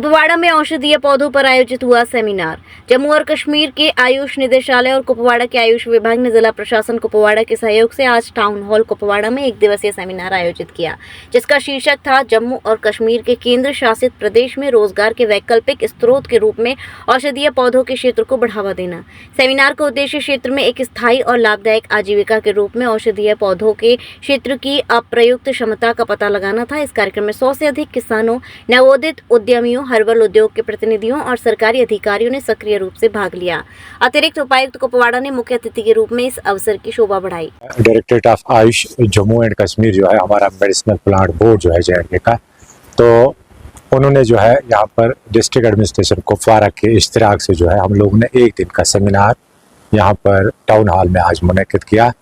कुपवाड़ा में औषधीय पौधों पर आयोजित हुआ सेमिनार। जम्मू और कश्मीर के आयुष निदेशालय और कुपवाड़ा के आयुष विभाग ने जिला प्रशासन कुपवाड़ा के सहयोग से आज टाउन हॉल कुपवाड़ा में एक दिवसीय सेमिनार आयोजित किया, जिसका शीर्षक था जम्मू और कश्मीर के केंद्र शासित प्रदेश में रोजगार के वैकल्पिक स्रोत के रूप में औषधीय पौधों के क्षेत्र को बढ़ावा देना। सेमिनार का उद्देश्य क्षेत्र में एक स्थायी और लाभदायक आजीविका के रूप में औषधीय पौधों के क्षेत्र की अप्रयुक्त क्षमता का पता लगाना था। इस कार्यक्रम में 100 से अधिक किसानों, नवोदित उद्यमियों, हर्बल उद्योग के प्रतिनिधियों और सरकारी अधिकारियों ने सक्रिय रूप से भाग लिया। अतिरिक्त उपायुक्त कुपवाड़ा ने मुख्य अतिथि के रूप में इस अवसर की शोभा बढ़ाई। Directorate of Ayush Jammu and Kashmir जो है हमारा मेडिसिनल प्लांट बोर्ड जो है JNK का, तो उन्होंने जो है यहाँ पर डिस्ट्रिक्ट एडमिनिस्ट्रेशन कुपवाड़ा के इश्तिराक से जो है हम लोगों ने एक दिन का सेमिनार यहाँ पर टाउन हॉल में आज मुनक्किद किया।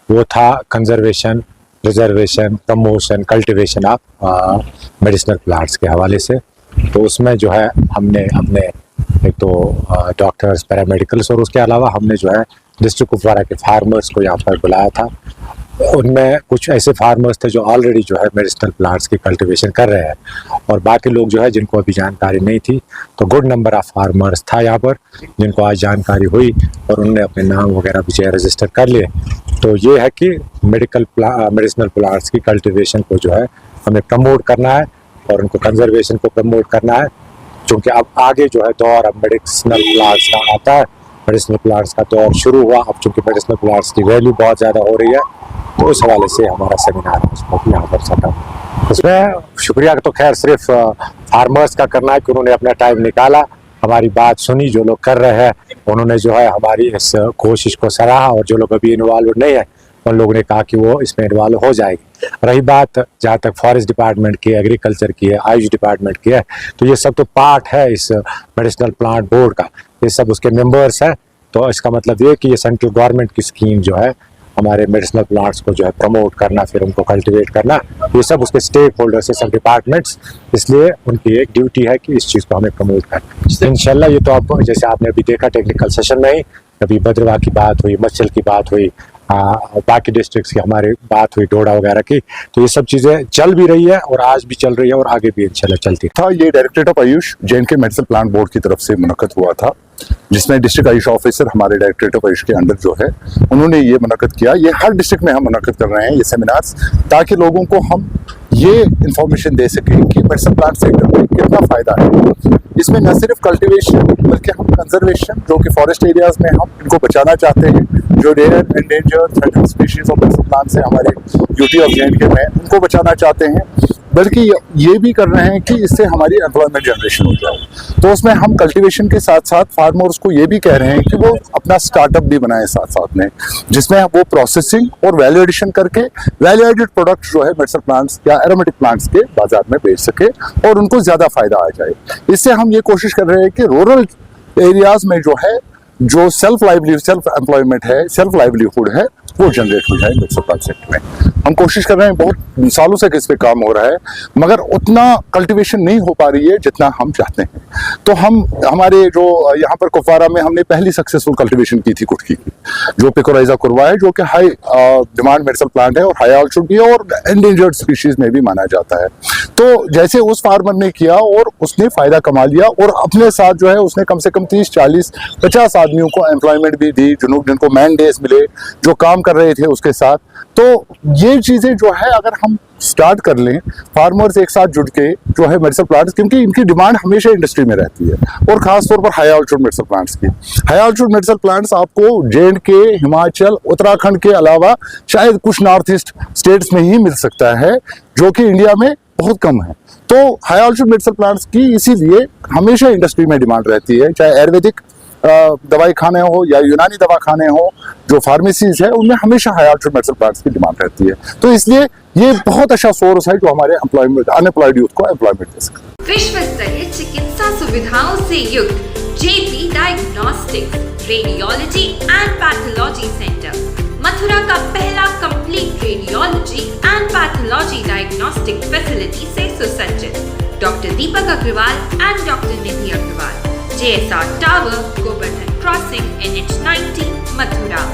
वो था conservation, reservation, promotion, cultivation of medicinal plants के हवाले से। तो उसमें जो है हमने अपने एक तो डॉक्टर्स, पैरामेडिकल्स और उसके अलावा हमने जो है डिस्ट्रिक्ट कुपवाड़ा के फार्मर्स को यहाँ पर बुलाया था। उनमें कुछ ऐसे फार्मर्स थे जो ऑलरेडी जो है मेडिसिनल प्लांट्स की कल्टीवेशन कर रहे हैं और बाकी लोग जो है जिनको अभी जानकारी नहीं थी। तो गुड नंबर ऑफ फार्मर्स था यहाँ पर जिनको आज जानकारी हुई और उन्होंने अपने नाम वगैरह भी रजिस्टर कर लिए। तो ये है कि मेडिसिनल प्लांट्स की कल्टीवेशन को जो है हमें प्रमोट करना है और उनको कंजर्वेशन को प्रमोट करना है, क्योंकि अब आगे जो है दौर अब मेडिसिनल प्लांट्स का आता है। मेडिसिनल प्लांट्स का दौर शुरू हुआ, अब चूँकि मेडिसिनल प्लांट्स की वैल्यू बहुत ज़्यादा हो रही है, तो उस हवाले से हमारा सेमिनार है उसमें यहाँ पर सटा। उसमें शुक्रिया तो खैर सिर्फ फार्मर्स का करना है कि उन्होंने अपना टाइम निकाला, हमारी बात सुनी। जो लोग कर रहे हैं उन्होंने जो है हमारी इस कोशिश को सराहा और जो लोग अभी इन्वॉल्व नहीं है उन लोगों ने कहा कि वो इसमें इन्वॉल्व हो जाएगी। रही बात जहाँ तक फॉरेस्ट डिपार्टमेंट की, एग्रीकल्चर की है, आयुष डिपार्टमेंट की है, तो ये सब तो पार्ट है इस मेडिसिनल प्लांट बोर्ड का, ये सब उसके मेंबर्स हैं। तो इसका मतलब ये कि ये सेंट्रल गवर्नमेंट की स्कीम जो है हमारे मेडिसिनल प्लांट्स को जो है प्रमोट करना, फिर उनको कल्टीवेट करना, ये सब उसके स्टेक होल्डर्स है, सब डिपार्टमेंट्स, इसलिए उनकी एक ड्यूटी है कि इस चीज़ को हमें प्रमोट करना। इंशाल्लाह ये तो आप जैसे आपने अभी देखा टेक्निकल सेशन में ही अभी भद्रवाह की बात हुई, मच्छल की बात हुई, बाकी डिस्ट्रिक्ट्स की हमारी बात हुई, डोडा वगैरह की, तो ये सब चीज़ें चल भी रही है और आज भी चल रही है और आगे भी इंशाल्लाह चलती था। ये directorate of Ayush JNK medicinal plant board की तरफ से मुनक्किद हुआ था, जिसमें डिस्ट्रिक्ट आयुष ऑफिसर हमारे डायरेक्टरेट ऑफ आयुष के अंडर जो है उन्होंने ये मुनक्किद किया। ये हर डिस्ट्रिक्ट में हम मुनक्किद कर रहे हैं ये सेमिनार्स, ताकि लोगों को हम ये इंफॉर्मेशन दे सकें कि मेडिसिनल प्लांट सेक्टर में कितना फ़ायदा है। इसमें न सिर्फ कल्टीवेशन बल्कि हम कंजर्वेशन, जो कि फॉरेस्ट एरियाज में हम इनको बचाना चाहते हैं, जो rare endangered threatened species of medicinal plants हैं हमारे यूटी ऑफ JNK में, उनको बचाना चाहते हैं, बल्कि ये भी कर रहे हैं कि इससे हमारी एम्प्लॉयमेंट जनरेशन हो जाए। तो उसमें हम कल्टीवेशन के साथ साथ फार्मर्स को ये भी कह रहे हैं कि वो अपना स्टार्टअप भी बनाए साथ साथ में, जिसमें वो प्रोसेसिंग और वैल्यू एडिशन करके वैल्यू एडेड प्रोडक्ट जो है मेडिसिनल प्लांट्स या एरोमेटिक प्लांट्स के बाजार में बेच सके और उनको ज़्यादा फायदा आ जाए। इससे हम ये कोशिश कर रहे हैं कि रूरल एरियाज में जो है जो सेल्फ एम्प्लॉयमेंट है, सेल्फ लाइवलीहुड है, वो जनरेट हो जाए मेडिसिनल प्लांट सेक्टर में। हम कोशिश कर रहे हैं, बहुत सालों से इस पे काम हो रहा है, मगर उतना कल्टीवेशन नहीं हो पा रही है जितना हम चाहते हैं। तो हम हमारे जो यहाँ पर कुपवाड़ा में हमने पहली सक्सेसफुल कल्टीवेशन की थी गुटकी की, जो पिकोराइजा कुरवा है, जो कि हाई डिमांड मेडिसिनल प्लांट है और हाई ऑल्टीट्यूड भी है और एंडेंजर्ड स्पीशीज में भी माना जाता है। तो जैसे उस फार्मर ने किया और उसने फायदा कमा लिया और अपने साथ जो है उसने कम से कम 30, 40, 50 आदमियों को एम्प्लॉयमेंट भी दी, जिनको मैन डेज मिले, जो काम कर रहे थे उसके साथ। तो ये चीजें जो है अगर हम स्टार्ट कर लें, फार्मर्स एक साथ जुड़ के जो है मेडिसिनल प्लांट्स, क्योंकि इनकी डिमांड हमेशा इंडस्ट्री में रहती है और खासतौर पर हाई ऑल्टीट्यूड मेडिसिनल प्लांट्स की। हाई ऑल्टीट्यूड मेडिसिनल प्लांट्स आपको JNK, हिमाचल, उत्तराखंड के अलावा शायद कुछ नॉर्थ ईस्ट स्टेट्स में ही मिल सकता है, जो कि इंडिया में बहुत कम है। तो हाई ऑल्टीट्यूड मेडिसिनल प्लांट्स की इसीलिए हमेशा इंडस्ट्री में डिमांड रहती है, चाहे आयुर्वेदिक दवाई खाने हो या यूनानी दवा खाने हो, जो फार्मेसीज है उनमें हमेशा हाई ऑल्टीट्यूड मेडिसिनल प्लांट्स की डिमांड रहती है। तो इसलिए ये बहुत अच्छा सोर्स है जो हमारे अनएम्प्लॉयड यूथ को एम्प्लॉयमेंट दे सकता है। विश्व स्तरीय चिकित्सा सुविधाओं से युक्त JP diagnostics, radiology and pathology centre, Mathura का पहला complete radiology and pathology diagnostic facility से सुसज्जित। Doctor Deepak Agarwal and doctor Nidhi Agarwal, JSR tower, Govardhan crossing, NH90, Mathura.